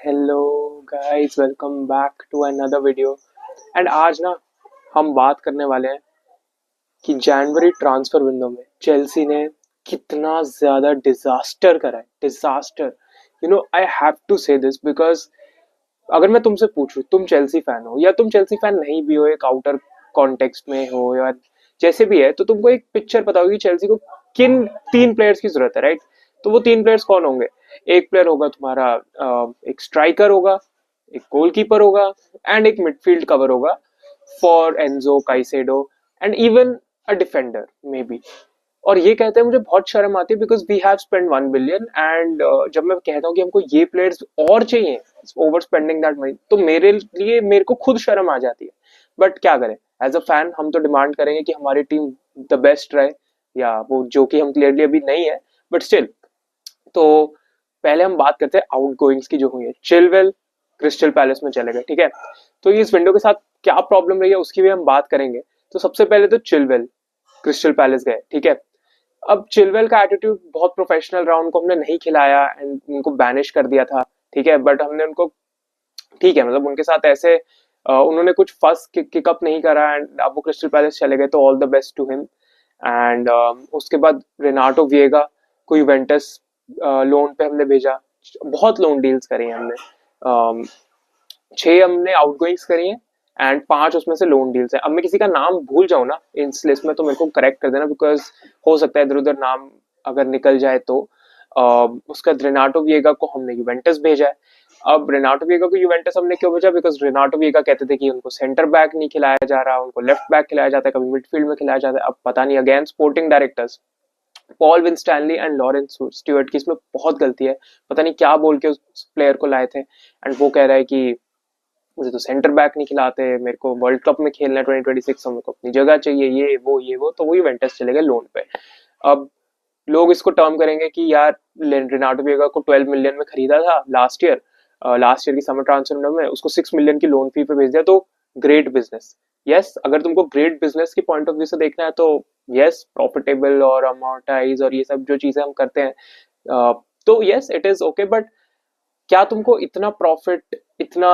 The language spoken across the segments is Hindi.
Hello guys, welcome back to another video. And आज ना हम बात करने वाले हैं कि जनवरी ट्रांसफर विंडो में चेल्सी ने कितना ज्यादा डिजास्टर करा है। Disaster, I have to say this because अगर मैं तुमसे पूछूं, तुम चेल्सी फैन हो या तुम चेल्सी फैन नहीं भी हो, एक आउटर कॉन्टेक्स्ट में हो या जैसे भी है, तो तुमको एक पिक्चर पता होगी चेल्सी को किन तीन प्लेयर्स की जरूरत है, राइट? तो वो तीन प्लेयर्स कौन होंगे? एक प्लेयर होगा तुम्हारा, एक स्ट्राइकर होगा, एक गोलकीपर होगा एंड एक मिडफील्ड कवर होगा for Enzo, Caicedo and even a defender may be. और ये कहते हैं मुझे बहुत शर्म आती है because we have spend 1 billion and जब मैं कहता हूँ कि हमको ये प्लेयर्स और चाहिए, ओवर स्पेंडिंग दैट मनी, तो मेरे को खुद शर्म आ जाती है। बट क्या करें, एज अ फैन हम तो डिमांड करेंगे कि हमारी टीम द बेस्ट रहे, या वो जो कि हम क्लियरली अभी नहीं है, बट स्टिल। तो पहले हम बात करते हैं आउटगोइंग्स की जो हुई है। चिलवेल क्रिस्टल पैलेस में चले गए, ठीक है। तो इस विंडो के साथ क्या प्रॉब्लम रही है उसकी भी हम बात करेंगे। तो सबसे पहले तो चिलवेल क्रिस्टल पैलेस गए, ठीक है। अब चिलवेल का एटीट्यूड बहुत प्रोफेशनल रहा, उनको हमने नहीं खिलाया एंड उनको बैनिश कर दिया था, ठीक है। बट हमने उनको, ठीक है, मतलब उनके साथ ऐसे उन्होंने कुछ फर्स्ट किकअप नहीं करा एंड अब वो क्रिस्टल पैलेस चले गए, तो all the best to him. And उसके बाद रेनाटो विएगा को यूवेंटस लोन पे हमने भेजा। बहुत लोन डील्स करी हैं हमने, 6 हमने आउटगोइंग्स करी हैं एंड 5 उसमें से लोन डील्स है। अब मैं किसी का नाम भूल जाऊं ना इस लिस्ट में, तो मेरे को करेक्ट कर देना, बिकॉज हो सकता है इधर उधर नाम अगर निकल जाए तो। उसका रेनाटो विएगा को हमने यूवेंटस भेजा है। अब रेनाटो विएगा को यूवेंटस हमने क्यों भेजा? बिकॉज रेनाटो विएगा कहते थे कि उनको सेंटर बैक नहीं खिलाया जा रहा, उनको लेफ्ट बैक खिलाया जाता है, कभी मिडफील्ड में खिलाया जाता है। अब पता नहीं, again sporting directors Paul Winstanley and Laurence Stewart की इसमें बहुत गलती है। पता नहीं क्या बोल के उस प्लेयर को लाए थे एंड वो कह रहा है कि मुझे तो सेंटर बैक नहीं खिलाते, मेरे को वर्ल्ड कप में खेलना है 2026, मेरे को अपनी जगह चाहिए, ये वो, तो वही वेंटस चले गए लोन पे। अब लोग इसको टर्म करेंगे कि यार रेनाटो विएगा को 12 मिलियन में खरीदा था लास्ट ईयर की समर ट्रांसफर में, उसको 6 मिलियन की लोन फी पे भेज दिया, तो ग्रेट बिजनेस। यस, अगर तुमको ग्रेट बिजनेस की पॉइंट ऑफ व्यू से देखना है तो यस, प्रॉफिटेबल और अमोर्टाइज और ये सब जो चीजें हम करते हैं, तो yes it is okay. But क्या तुमको इतना प्रॉफिट, इतना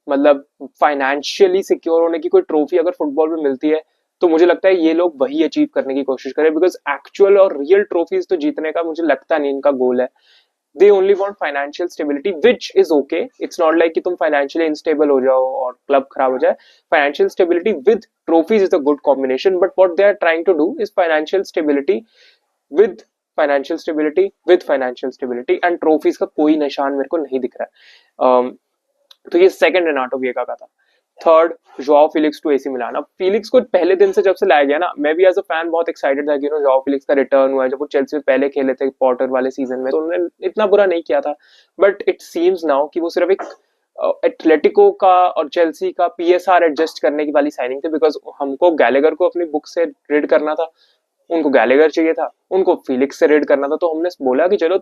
मतलब फाइनेंशियली सिक्योर होने की कोई ट्रॉफी अगर फुटबॉल में मिलती है, तो मुझे लगता है ये लोग वही अचीव करने की कोशिश करें, बिकॉज एक्चुअल और रियल ट्रॉफीज तो जीतने का मुझे लगता नहीं इनका गोल है। They only want financial stability, which is okay. It's not like कि तुम फाइनेंशियली इनस्टेबल हो जाओ और क्लब खराब हो जाए। Financial stability with trophies is a good combination, but what they are trying to do is financial stability with financial stability and trophies का कोई निशान मेरे को नहीं दिख रहा है। तो ये सेकंड रेनाटो विएगा का था। Third, Joao Felix to AC Milan. अब फिलिक्स को पहले दिन से जब से लाया गया ना, मैं भी एज अ फैन बहुत एक्साइटेड था कि जोआओ फिलिक्स का रिटर्न हुआ है। जब वो चेल्सी में पहले खेले थे पॉटर वाले सीजन में, तो उन्होंने इतना बुरा नहीं किया था। बट इट सीम्स नाउ कि वो सिर्फ एक एथलेटिको का और चेल्सी का पीएसआर एडजस्ट करने की वाली साइनिंग थी, बिकॉज हमको गैलेगर को अपनी बुक से रीड करना था, उनको गैलेगर चाहिए था, उनको फिलिक्स से रेड करना था। तो हमने बोला कि चलो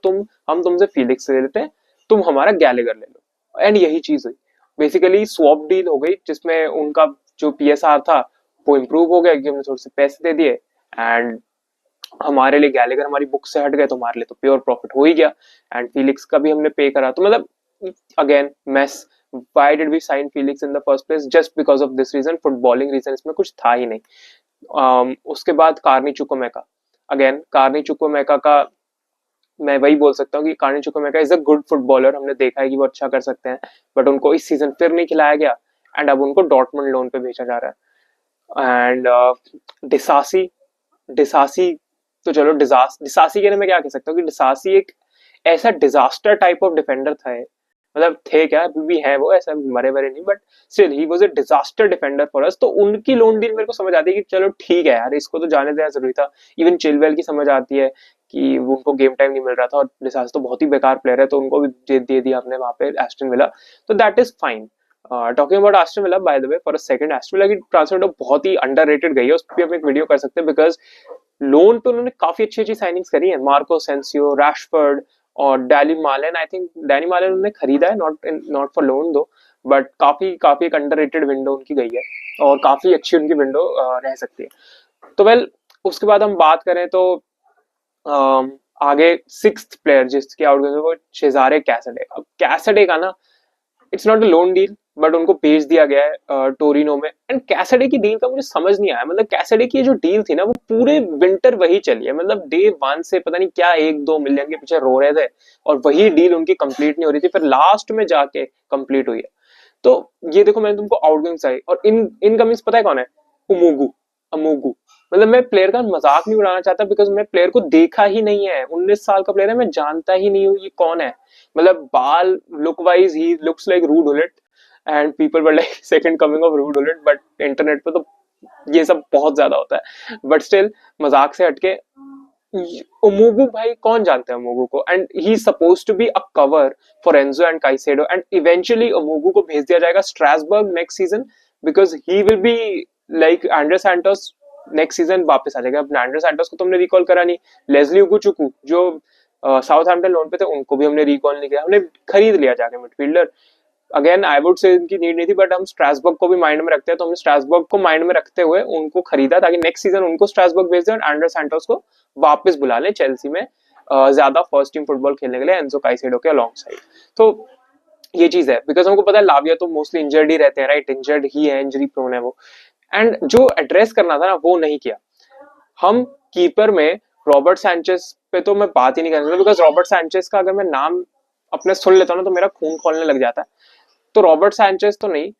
हम तुमसे फिलिक्स से लेते हैं, तुम हमारा गैलेगर ले लो, एंड यही चीज हुई। बेसिकली स्वॉप डील हो गई, जिसमें उनका जो पीएसआर था वो इम्प्रूव हो गया क्योंकि हमने थोड़े से पैसे दे दिए, एंड हमारे लिए गैलेगर हमारी बुक से हट गए, तो हमारे लिए तो प्योर प्रॉफिट हो ही गया। एंड फिलिक्स का भी हमने पे करा, तो मतलब again mess. Why did we sign Felix in the first place? Just because of this reason, footballing reason इसमें कुछ था ही नहीं। उसके बाद Carney Chukwuemeka. Again Carney Chukwuemeka का मैं वही बोल सकता हूँ कि Carney Chukwuemeka is a good footballer, हमने देखा है कि वो अच्छा कर सकते हैं, बट उनको इस सीजन फिर नहीं खिलाया गया एंड अब उनको डॉर्टमुंड लोन पे भेजा जा रहा है। एंड डिसासी डिसासी तो चलो, डिसासी के लिए मैं क्या कह सकता हूँ कि डिसासी एक ऐसा डिजास्टर टाइप ऑफ डिफेंडर था। मतलब थे क्या, अभी भी है वो, ऐसा मरे मरे नहीं, but still he was a disaster defender for us. तो उनकी लोन डील मेरे को समझ आती है कि चलो ठीक है यार, इसको तो जाने देना जरूरी था। इवन चिलवेल की समझ आती है कि उनको गेम टाइम नहीं मिल रहा था और डिसास तो बहुत ही बेकार प्लेयर है, तो उनको भी दे दिया हमने वहां पे एस्टन विला, तो that is fine. Talking about Aston villa, by the way, for a second, Aston villa की ट्रांसफर बहुत ही अंडररेटेड गई है, उस पर हम एक वीडियो कर सकते हैं, बिकॉज लोन पे उन्होंने काफी अच्छी अच्छी साइनिंग्स करी है। मार्को सेंसियो, रैशफोर्ड और daily Malan. I think Danny मालन उन्होंने खरीदा है, नॉट फॉर लोन दो, बट काफी काफी एक अंडररेटेड विंडो उनकी गई है और काफी अच्छी उनकी विंडो रह सकती है। तो वेल, उसके बाद हम बात करें तो आगे 6th प्लेयर जिसके आउटगोइंग है वो शेजारे कैसेडे। अब कैसेडे का ना it's not a loan deal, but उनको भेज दिया गया है टोरिनो में। एंड कैसेडे की डील का मुझे समझ नहीं आया, मतलब कैसेडे की जो डील थी ना वो पूरे विंटर वही चली है, मतलब डे 1 से पता नहीं क्या 1-2 मिलियन के पीछे रो रहे थे और वही डील उनकी कंप्लीट नहीं हो रही थी, फिर लास्ट में जाके कंप्लीट हुई है। तो ये देखो मैंने तुमको आउटगोइंग चाहिए, और इनकमिंग पता है कौन है? उमोगू, अमोगू। मतलब मैं प्लेयर का मजाक नहीं उड़ाना चाहता बिकॉज मैं प्लेयर को देखा ही नहीं है, 19 साल का प्लेयर है, मैं जानता ही नहीं हूँ ये कौन है। मतलब बाल look wise he looks like Ruud Gullit and people were like second coming of Ruud Gullit, but internet पे तो ये सब बहुत ज्यादा होता है। बट स्टिल मजाक से हटके ओमोगू भाई कौन जानता है ओमोगू को, and he suppose to be a cover for Enzo and Caicedo, and eventually Emegha को भेज दिया जाएगा Strasbourg next season because he will be like Andrey Santos next season वापस आ जाएगा। अब एंड्रे सैंटोस को तो हमने रिकॉल करा नहीं, लेस्ली उगुचुकू जो साउथहैम्पटन लोन पे थे उनको भी हमने रिकॉल नहीं किया, हमने खरीद लिया जाके midfielder. Again I would say इनकी नीड नहीं थी, बट हम स्ट्रासबर्ग को भी माइंड में रखते हैं, तो हमने स्ट्रासबर्ग को माइंड में रखते हुए उनको खरीदा ताकि नेक्स्ट सीजन उनको स्ट्रासबर्ग भेज दें और एंड्रे सैंटोस को वापस बुला लें चेल्सी में ज्यादा फर्स्ट टीम फुटबॉल खेलने के लिए एंजो काइसेडो के अलॉन्ग साइड। तो ये चीज है बिकॉज हमको पता है लाविया तो मोस्टली इंजर्ड ही रहते हैं, राइट? इंजर्ड ही है, इंजरी प्रोन है वो, एंड जो एड्रेस करना था ना वो नहीं किया। हम कीपर में रॉबर्ट सैंचेस पे तो मैं बात ही नहीं कर सकता बिकॉज रॉबर्ट सैंचेस का अगर मैं नाम अपने सुन लेता हूँ ना तो मेरा खून खोलने लग जाता है। तो रॉबर्ट सैंचेस तो नहीं,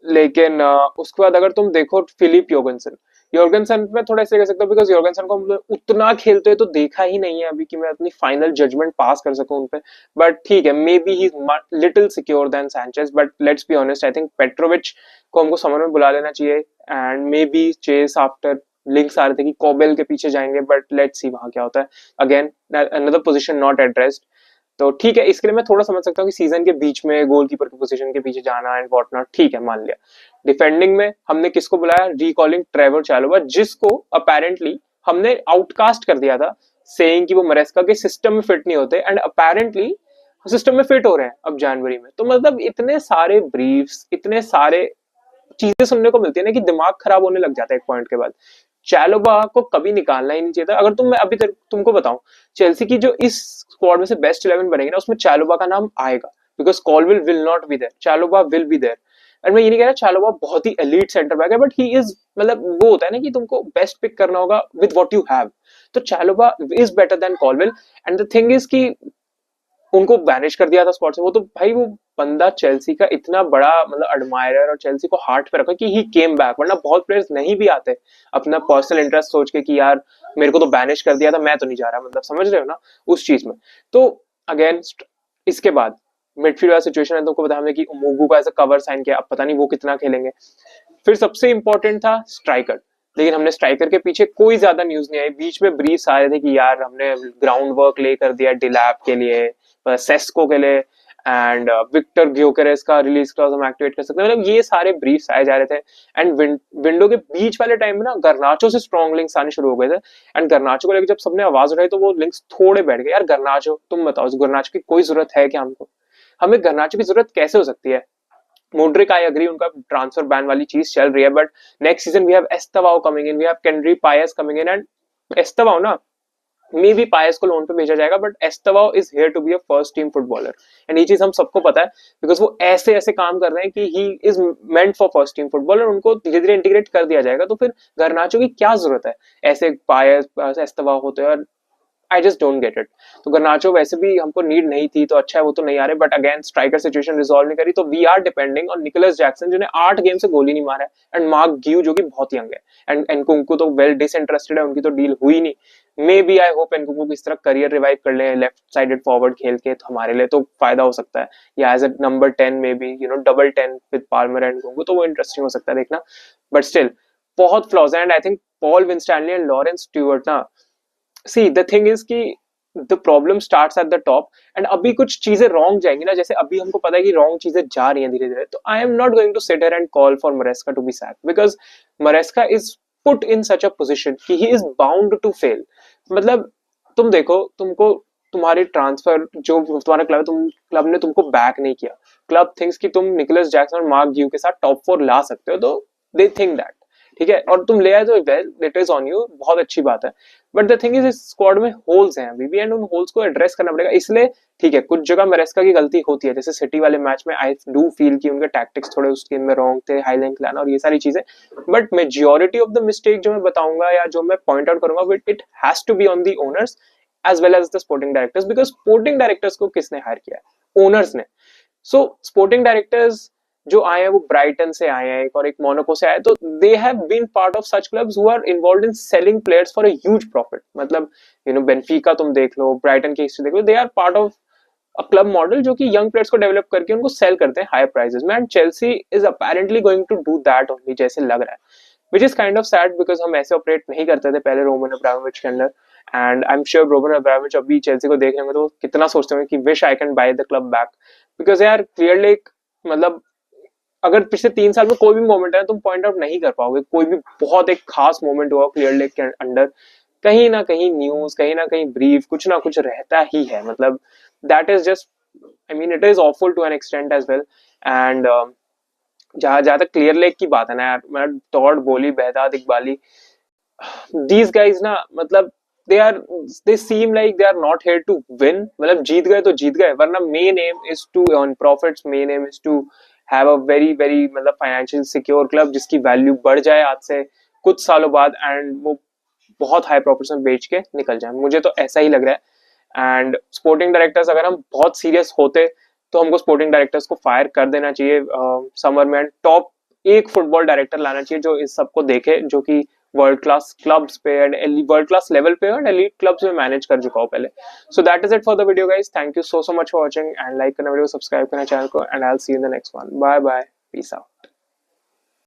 लेकिन उसके बाद अगर तुम देखो फिलिप योर्गनसन, योर्गनसन में थोड़ा ऐसे कह सकता हूँ बिकॉज योर्गनसन को हम उतना खेलते हुए तो देखा ही नहीं है अभी कि मैं अपनी फाइनल जजमेंट पास कर सकूं उन पे। बट ठीक है, maybe he little secure than Sanchez, but let's be honest I think Petrovic को हमको समर में बुला लेना चाहिए, and maybe chase after links आ रहे थे कि कोबेल के पीछे जाएंगे, बट लेट्स सी वहां क्या होता है। Again another position not addressed, तो ठीक है इसके लिए मैं थोड़ा समझ सकता हूँ कि सीजन के बीच में गोलकीपर की पोजीशन के पीछे जाना एंड वॉट नॉट, ठीक है मान लिया। डिफेंडिंग में हमने किसको बुलाया? रिकॉलिंग ट्रेवर चालोबा, जिसको अपेरेंटली हमने आउटकास्ट कर दिया था सेइंग कि वो मरेस्का के सिस्टम में फिट नहीं होते, एंड अपेरेंटली सिस्टम में फिट हो रहे हैं अब जनवरी में। तो मतलब इतने सारे ब्रीफ्स, इतने सारे चीजें सुनने को मिलती है ना कि दिमाग खराब होने लग जाता है एक पॉइंट के बाद। चैलोबा को कभी निकालना ही नहीं चाहिए था। अगर मैं अभी तक तुमको बताऊं, चेल्सी की जो इस स्क्वाड में से बेस्ट 11 बनेगी ना उसमें चैलोबा का नाम आएगा because Colwill will not be there, Chalobah will be there. And मैं ये नहीं कह रहा चैलोबा बहुत ही एलीट सेंटर बैक है, बट ही इज मतलब वो होता है ना कि तुमको बेस्ट पिक करना होगा विद व्हाट यू हैव। तो Chalobah is better than Colwill, and the thing is कि उनको बैनिश कर दिया था स्क्वाड से। वो तो भाई वो बंदा चेल्सी का इतना बड़ा मतलब एडमायरर और चेल्सी को हार्ट पे रखा कि ही केम बैक, वरना बहुत प्लेयर्स नहीं भी आते अपना पर्सनल इंटरेस्ट सोच के कि यार मेरे को तो बैनिश कर दिया था, मैं तो नहीं जा रहा, मतलब समझ रहे हो ना उस चीज में। तो अगेन इसके बाद मिडफील्ड वाला सिचुएशन है, तुमको पता हमने कि उमोगू का ऐसा कवर साइन किया, अब पता नहीं वो कितना खेलेंगे। फिर सबसे इंपॉर्टेंट था स्ट्राइकर, लेकिन हमने स्ट्राइकर के पीछे कोई ज्यादा न्यूज नहीं आई। बीच में ब्रीफ आ रहे थे कि यार हमने ग्राउंड वर्क ले कर दिया डिलैप के लिए, सेस्को के लिए, एंड विक्टर ग्योकेरेस का रिलीज क्लॉज हम एक्टिवेट कर सकते हैं, मतलब ये सारे ब्रीफ्स आए जा रहे थे। एंड विंडो के बीच वाले टाइम में ना गर्नाचो से स्ट्रॉन्ग लिंक्स आने शुरू हो गए थे, एंड गर्नाचो को लेकर जब सबने आवाज उठाई तो वो लिंक्स थोड़े बैठ गए। यार गर्नाचो, तुम बताओ गर्नाचो की कोई जरूरत है क्या? हमको हमें गर्नाचो की जरूरत कैसे हो सकती है? मोड्रिक आई एग्री उनका ट्रांसफर बैन वाली चीज चल रही है, but next season we have Estevao coming in, we have Kendry Paez coming in, and Estevao ना मे बी पायस को लोन पे भेजा जाएगा, but Estevao is here to be a first team footballer, and ये चीज हम सबको पता है बिकॉज वो ऐसे ऐसे काम कर रहे हैं कि he is meant for first team footballer, उनको धीरे धीरे इंटीग्रेट कर दिया जाएगा। तो फिर गर्नाचो की क्या जरूरत है? ऐसे पायस एस्तावाओ होते हैं और I just don't get it. तो गर्नाचो वैसे भी हमको नीड नहीं थी, तो अच्छा है वो तो नहीं आ रहे, but again striker situation resolve नहीं करी, तो we are depending on Nicolas Jackson जिन्हें 8 गेम से गोल ही नहीं मारा है, एंड मार्क ग्यू जो कि बहुत यंग है, एंड एनकुंकू तो वेल डिसइंटरेस्टेड है, उनकी तो डील हुई नहीं। मे बी आई होप एनकुंकू किस तरह करियर रिवाइव कर ले लेफ्ट साइडेड फॉरवर्ड खेल के, तो हमारे लिए तो फायदा हो सकता है, या as a number 10 maybe you know double 10 with Palmer and Nkunku, तो वो इंटरेस्टिंग हो सकता है देखना। बट स्टिल बहुत फ्लॉज है, and I think Paul Winstanley and Laurence Stewart ना, सी द थिंग इज कि the problem starts at the top, and अभी कुछ चीजें रॉन्ग जाएंगी ना, जैसे अभी हमको पता है कि रॉन्ग चीजें जा रही हैं धीरे धीरे, तो I am not going to sit here and call for Maresca to be sack because Maresca is put in such a position कि he is bound to fail. मतलब तुम देखो, तुमको तुम्हारे ट्रांसफर जो तुम्हारा क्लब है, तुम क्लब ने तुमको बैक नहीं किया, क्लब थिंक्स कि तुम निकोलस जैक्सन और मार्क ग्यू के साथ टॉप 4 ला सकते हो, तो दे थिंक दैट ठीक है, और तुम ले आए तो well it is on you, बहुत अच्छी बात है। बट द थिंग इज इस स्क्वाड में होल्स हैं अभी भी, एंड उन होल्स को एड्रेस करना पड़ेगा। इसलिए ठीक है, कुछ जगह मेरेस्का की गलती होती है, जैसे सिटी वाले मैच में आई डू फील कि उनके टैक्टिक्स थोड़े उस गेम में रॉन्ग थे, हाई लाइन लाना और ये सारी चीजें। But majority of the mistake जो मैं बताऊंगा या जो मैं पॉइंट आउट करूंगा, it has to be on the owners as well as the sporting directors, because sporting directors को किसने हायर किया है? ओनर्स ने। सो स्पोर्टिंग डायरेक्टर्स जो आए हैं वो ब्राइटन से आए हैं एक, और एक मोनाको से आए, तो they have been part of such clubs who are involved in selling players for a huge profit. मतलब यू नो बेनफिका तुम देख लो, ब्राइटन की हिस्ट्री देख लो, they are part of a club model जो कि यंग प्लेयर्स को डेवलप करके उनको सेल करते हैं हायर प्राइसेस में, and Chelsea is apparently going to do that only, जैसे लग रहा है, which is kind of sad, because हम ऐसे ऑपरेट नहीं करते थे पहले रोमन अब्रामोविच के अंडर। And I am sure Roman Abramovich अभी चेल्सी को देख रहे होंगे तो कितना सोचते होंगे कि wish I can buy the club back, because यार क्लियरली मतलब अगर पिछले 3 साल में कोई भी मोमेंट है तुम पॉइंट आउट नहीं कर पाओगे, कोई भी बहुत एक खास मोमेंट हुआ क्लियर लेक के अंडर, कहीं ना कहीं न्यूज, कहीं ना कहीं ब्रीफ, कुछ ना कुछ रहता ही है। मतलब that is just, I mean it is awful to an extent as well. And जहां तक क्लियर लेक की बात है ना यार, मैं दौड़ बोली बहदाद इकबाली, दीज गाइज ना, मतलब they seem like they are not here to win. मतलब जीत गए तो जीत गए, वरना main aim is to earn profits, main aim is to have a very very मतलब फाइनेंशियल सिक्योर क्लब जिसकी वैल्यू बढ़ जाए आज से कुछ सालों बाद, एंड वो बहुत हाई प्रॉफिट्स में बेच के निकल जाए। मुझे तो ऐसा ही लग रहा है। एंड स्पोर्टिंग डायरेक्टर्स, अगर हम बहुत सीरियस होते तो हमको स्पोर्टिंग डायरेक्टर्स को फायर कर देना चाहिए समर में, एंड टॉप एक फुटबॉल डायरेक्टर लाना चाहिए जो इस सबको देखे, जो कि वर्ल्ड क्लास क्लब्स पे एंड वर्ल्ड क्लास लेवल पे एंड एलीट क्लब्स में मैनेज कर चुका हो पहले। So that is it for the video guys, thank you so much for watching, and like करना वीडियो, सब्सक्राइब करना चैनल को, and I will see you in the next one. Bye bye, peace out.